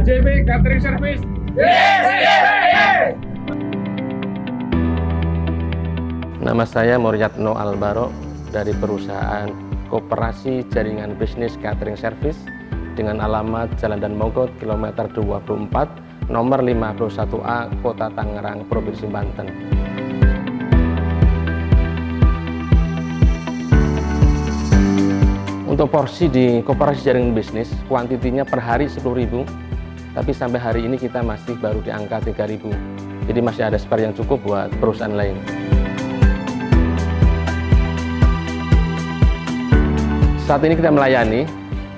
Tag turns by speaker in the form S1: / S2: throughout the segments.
S1: KJP Catering Service.
S2: Nama saya Muryatno Albaro dari perusahaan Koperasi Jaringan Bisnis Catering Service dengan alamat Jalan Dan Mogot, kilometer 24, nomor 51A, Kota Tangerang, Provinsi Banten. Untuk porsi di Koperasi Jaringan Bisnis, kuantitinya per hari 10.000, tapi sampai hari ini kita masih baru di angka 3.000. Jadi masih ada spare yang cukup buat perusahaan lain. Saat ini kita melayani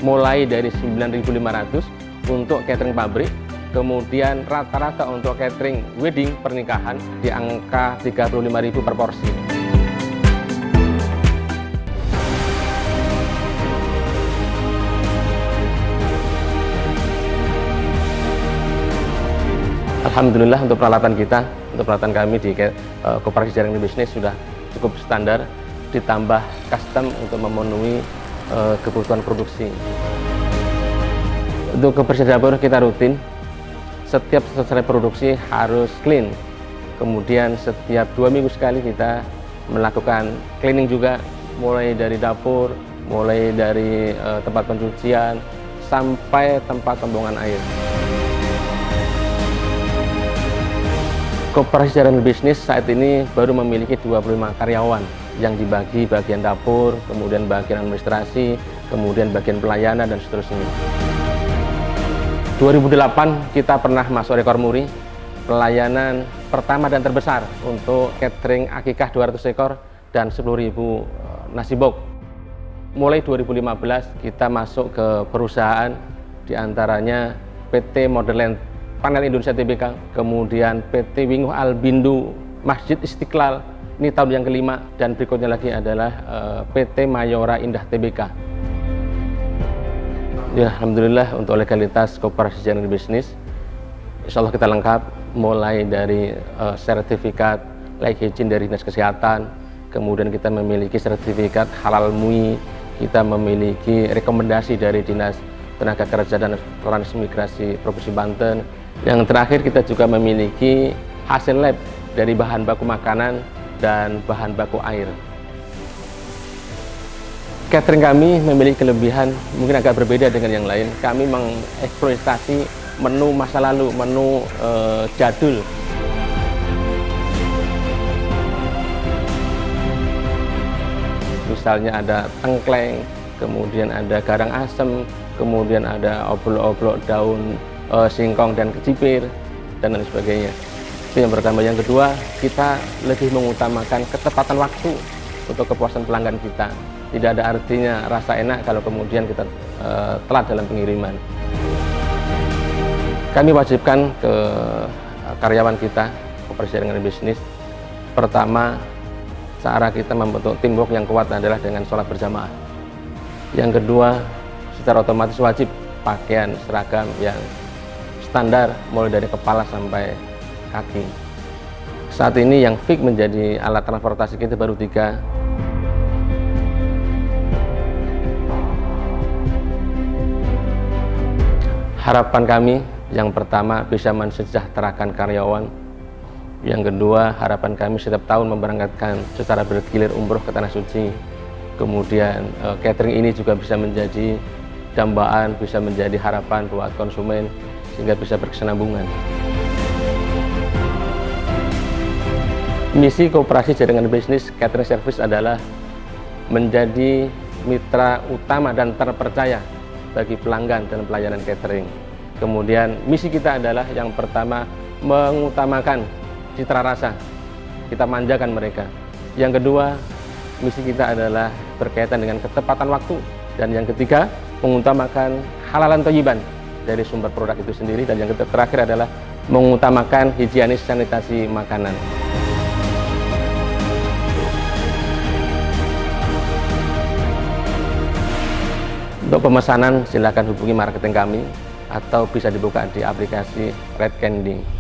S2: mulai dari 9.500 untuk catering pabrik, kemudian rata-rata untuk catering wedding pernikahan di angka 35.000 per porsi. Alhamdulillah untuk peralatan kami di Koperasi Jaringan Bisnis sudah cukup standar, ditambah custom untuk memenuhi kebutuhan produksi. Untuk kebersihan dapur kita rutin, setiap selesai produksi harus clean. Kemudian setiap 2 minggu sekali kita melakukan cleaning juga, mulai dari dapur, mulai dari tempat pencucian, sampai tempat pembuangan air. Koperasi Jaringan Bisnis saat ini baru memiliki 25 karyawan yang dibagi bagian dapur, kemudian bagian administrasi, kemudian bagian pelayanan, dan seterusnya. 2008 kita pernah masuk rekor muri, pelayanan pertama dan terbesar untuk catering akikah 200 ekor dan 10.000 nasi box. Mulai 2015 kita masuk ke perusahaan, diantaranya PT Modern Panel Indonesia Tbk, kemudian PT Winguh Albindo Masjid Istiqlal, ini tahun yang kelima, dan berikutnya lagi adalah PT Mayora Indah Tbk. Ya, alhamdulillah untuk legalitas Koperasi Jaringan Bisnis, insya Allah kita lengkap, mulai dari sertifikat layak izin dari Dinas Kesehatan, kemudian kita memiliki sertifikat halal MUI, kita memiliki rekomendasi dari Dinas Tenaga Kerja dan Transmigrasi Provinsi Banten. Yang terakhir kita juga memiliki hasil lab dari bahan baku makanan dan bahan baku air. Catering kami memiliki kelebihan mungkin agak berbeda dengan yang lain. Kami mengeksploitasi menu masa lalu, menu jadul. Misalnya ada tengkleng, kemudian ada garang asem, kemudian ada oblok-oblok daun singkong dan kecipir, dan lain sebagainya. Itu yang pertama. Yang kedua, kita lebih mengutamakan ketepatan waktu untuk kepuasan pelanggan kita. Tidak ada artinya rasa enak kalau kemudian kita telat dalam pengiriman. Kami wajibkan ke karyawan kita, Koperasi Jaringan Bisnis, pertama, cara kita membentuk teamwork yang kuat adalah dengan sholat berjamaah. Yang kedua, secara otomatis wajib pakaian seragam yang standar mulai dari kepala sampai kaki. Saat ini yang fix menjadi alat transportasi kita baru 3. Harapan kami yang pertama bisa mensejahterakan karyawan. Yang kedua, harapan kami setiap tahun memberangkatkan secara bergilir umroh ke Tanah Suci. Kemudian catering ini juga bisa menjadi dambaan, bisa menjadi harapan buat konsumen, sehingga bisa berkesinambungan. Misi Koperasi Jaringan Bisnis Catering Service adalah menjadi mitra utama dan terpercaya bagi pelanggan dan pelayanan catering. Kemudian misi kita adalah yang pertama mengutamakan citra rasa, kita manjakan mereka. Yang kedua, misi kita adalah berkaitan dengan ketepatan waktu, dan yang ketiga mengutamakan halalan thayyiban dari sumber produk itu sendiri, dan yang terakhir adalah mengutamakan higienis sanitasi makanan. Untuk pemesanan silakan hubungi marketing kami atau bisa dibuka di aplikasi Red Candy.